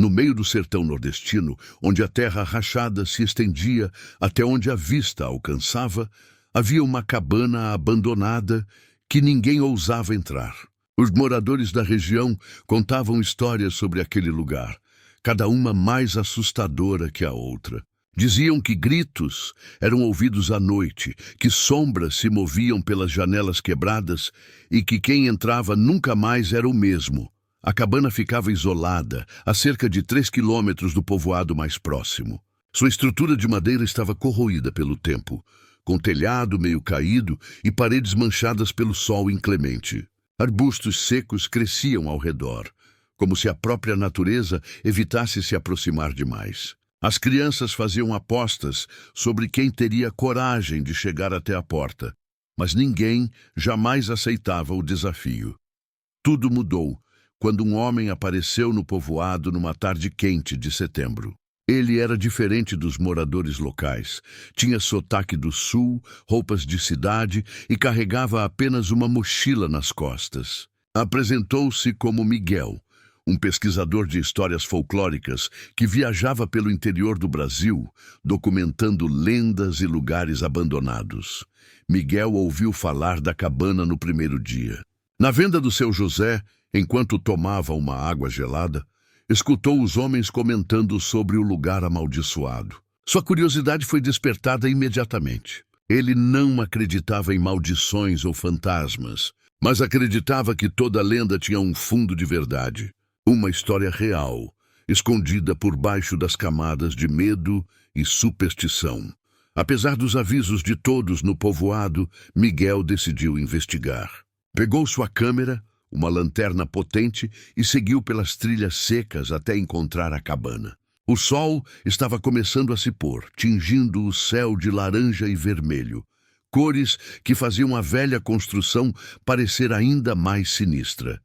No meio do sertão nordestino, onde a terra rachada se estendia até onde a vista alcançava, havia uma cabana abandonada que ninguém ousava entrar. Os moradores da região contavam histórias sobre aquele lugar, cada uma mais assustadora que a outra. Diziam que gritos eram ouvidos à noite, que sombras se moviam pelas janelas quebradas e que quem entrava nunca mais era o mesmo. A cabana ficava isolada, a cerca de 3 quilômetros do povoado mais próximo. Sua estrutura de madeira estava corroída pelo tempo, com telhado meio caído e paredes manchadas pelo sol inclemente. Arbustos secos cresciam ao redor, como se a própria natureza evitasse se aproximar demais. As crianças faziam apostas sobre quem teria coragem de chegar até a porta, mas ninguém jamais aceitava o desafio. Tudo mudou quando um homem apareceu no povoado numa tarde quente de setembro. Ele era diferente dos moradores locais. Tinha sotaque do sul, roupas de cidade e carregava apenas uma mochila nas costas. Apresentou-se como Miguel, um pesquisador de histórias folclóricas que viajava pelo interior do Brasil, documentando lendas e lugares abandonados. Miguel ouviu falar da cabana no primeiro dia. Na venda do seu José, enquanto tomava uma água gelada, escutou os homens comentando sobre o lugar amaldiçoado. Sua curiosidade foi despertada imediatamente. Ele não acreditava em maldições ou fantasmas, mas acreditava que toda lenda tinha um fundo de verdade. Uma história real, escondida por baixo das camadas de medo e superstição. Apesar dos avisos de todos no povoado, Miguel decidiu investigar. Pegou sua câmera, uma lanterna potente, e seguiu pelas trilhas secas até encontrar a cabana. O sol estava começando a se pôr, tingindo o céu de laranja e vermelho, cores que faziam a velha construção parecer ainda mais sinistra.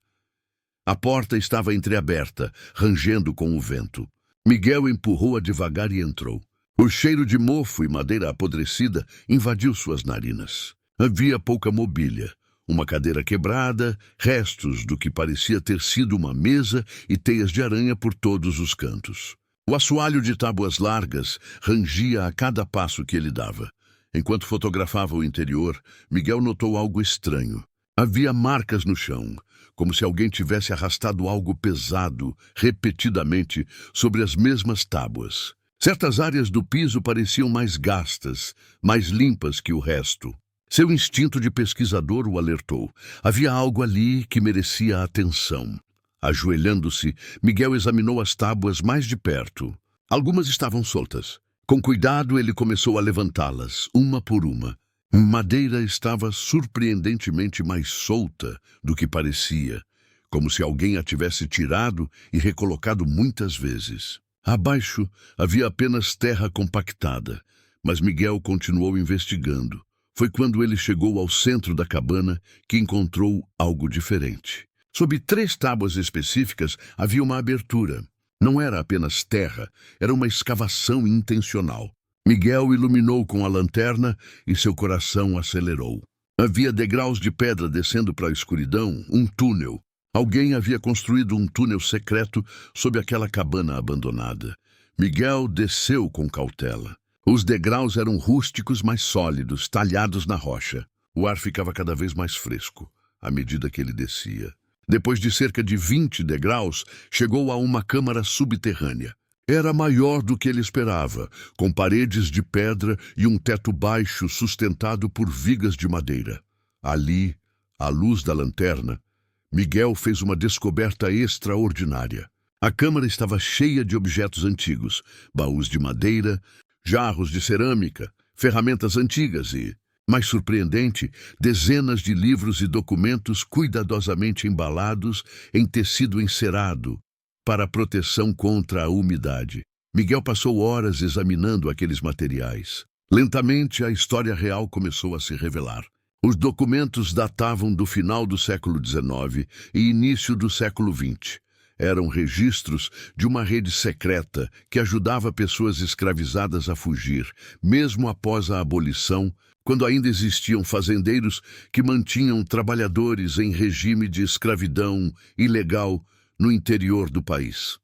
A porta estava entreaberta, rangendo com o vento. Miguel empurrou-a devagar e entrou. O cheiro de mofo e madeira apodrecida invadiu suas narinas. Havia pouca mobília. Uma cadeira quebrada, restos do que parecia ter sido uma mesa e teias de aranha por todos os cantos. O assoalho de tábuas largas rangia a cada passo que ele dava. Enquanto fotografava o interior, Miguel notou algo estranho. Havia marcas no chão, como se alguém tivesse arrastado algo pesado, repetidamente, sobre as mesmas tábuas. Certas áreas do piso pareciam mais gastas, mais limpas que o resto. Seu instinto de pesquisador o alertou. Havia algo ali que merecia atenção. Ajoelhando-se, Miguel examinou as tábuas mais de perto. Algumas estavam soltas. Com cuidado, ele começou a levantá-las, uma por uma. Madeira estava surpreendentemente mais solta do que parecia, como se alguém a tivesse tirado e recolocado muitas vezes. Abaixo havia apenas terra compactada, mas Miguel continuou investigando. Foi quando ele chegou ao centro da cabana que encontrou algo diferente. Sob 3 tábuas específicas havia uma abertura. Não era apenas terra, era uma escavação intencional. Miguel iluminou com a lanterna e seu coração acelerou. Havia degraus de pedra descendo para a escuridão, um túnel. Alguém havia construído um túnel secreto sob aquela cabana abandonada. Miguel desceu com cautela. Os degraus eram rústicos, mas sólidos, talhados na rocha. O ar ficava cada vez mais fresco, à medida que ele descia. Depois de cerca de 20 degraus, chegou a uma câmara subterrânea. Era maior do que ele esperava, com paredes de pedra e um teto baixo sustentado por vigas de madeira. Ali, à luz da lanterna, Miguel fez uma descoberta extraordinária. A câmara estava cheia de objetos antigos, baús de madeira, jarros de cerâmica, ferramentas antigas e, mais surpreendente, dezenas de livros e documentos cuidadosamente embalados em tecido encerado para proteção contra a umidade. Miguel passou horas examinando aqueles materiais. Lentamente, a história real começou a se revelar. Os documentos datavam do final do século XIX e início do século XX. Eram registros de uma rede secreta que ajudava pessoas escravizadas a fugir, mesmo após a abolição, quando ainda existiam fazendeiros que mantinham trabalhadores em regime de escravidão ilegal no interior do país.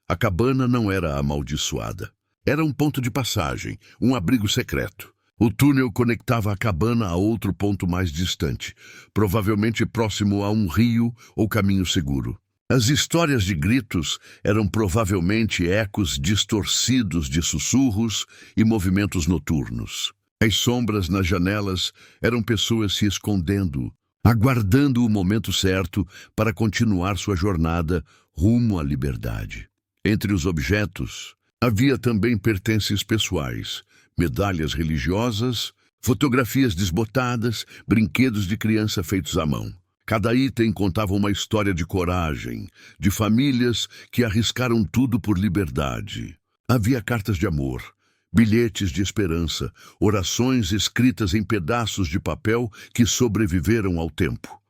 A cabana não era amaldiçoada. Era um ponto de passagem, um abrigo secreto. O túnel conectava a cabana a outro ponto mais distante, provavelmente próximo a um rio ou caminho seguro. As histórias de gritos eram provavelmente ecos distorcidos de sussurros e movimentos noturnos. As sombras nas janelas eram pessoas se escondendo, aguardando o momento certo para continuar sua jornada rumo à liberdade. Entre os objetos, havia também pertences pessoais, medalhas religiosas, fotografias desbotadas, brinquedos de criança feitos à mão. Cada item contava uma história de coragem, de famílias que arriscaram tudo por liberdade. Havia cartas de amor, bilhetes de esperança, orações escritas em pedaços de papel que sobreviveram ao tempo.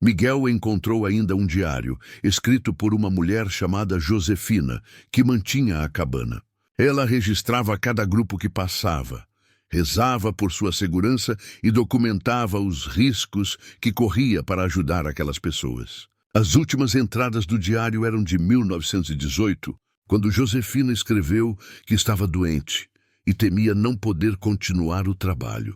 Miguel encontrou ainda um diário, escrito por uma mulher chamada Josefina, que mantinha a cabana. Ela registrava cada grupo que passava, rezava por sua segurança e documentava os riscos que corria para ajudar aquelas pessoas. As últimas entradas do diário eram de 1918, quando Josefina escreveu que estava doente e temia não poder continuar o trabalho.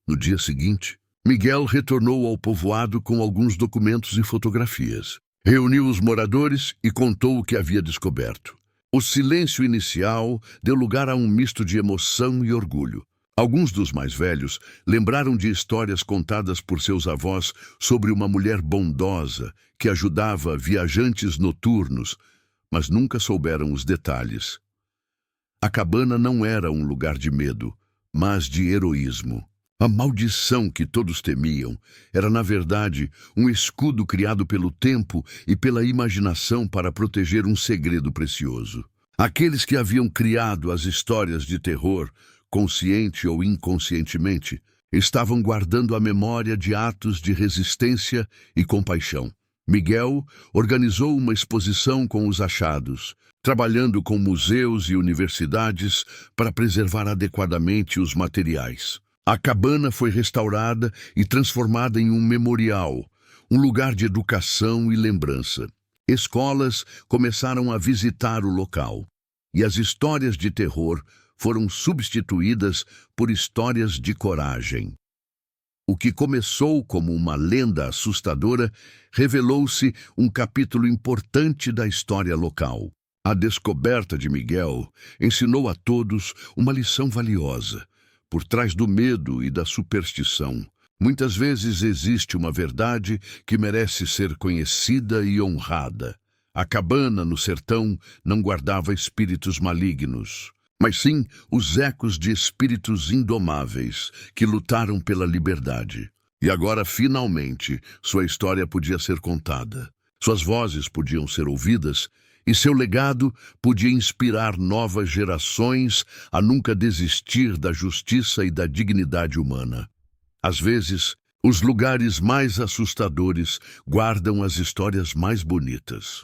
No dia seguinte, Miguel retornou ao povoado com alguns documentos e fotografias. Reuniu os moradores e contou o que havia descoberto. O silêncio inicial deu lugar a um misto de emoção e orgulho. Alguns dos mais velhos lembraram de histórias contadas por seus avós sobre uma mulher bondosa que ajudava viajantes noturnos, mas nunca souberam os detalhes. A cabana não era um lugar de medo, mas de heroísmo. A maldição que todos temiam era, na verdade, um escudo criado pelo tempo e pela imaginação para proteger um segredo precioso. Aqueles que haviam criado as histórias de terror, consciente ou inconscientemente, estavam guardando a memória de atos de resistência e compaixão. Miguel organizou uma exposição com os achados, trabalhando com museus e universidades para preservar adequadamente os materiais. A cabana foi restaurada e transformada em um memorial, um lugar de educação e lembrança. Escolas começaram a visitar o local, e as histórias de terror foram substituídas por histórias de coragem. O que começou como uma lenda assustadora revelou-se um capítulo importante da história local. A descoberta de Miguel ensinou a todos uma lição valiosa. Por trás do medo e da superstição, muitas vezes existe uma verdade que merece ser conhecida e honrada. A cabana no sertão não guardava espíritos malignos, mas sim os ecos de espíritos indomáveis que lutaram pela liberdade. E agora, finalmente, sua história podia ser contada. Suas vozes podiam ser ouvidas e seu legado podia inspirar novas gerações a nunca desistir da justiça e da dignidade humana. Às vezes, os lugares mais assustadores guardam as histórias mais bonitas.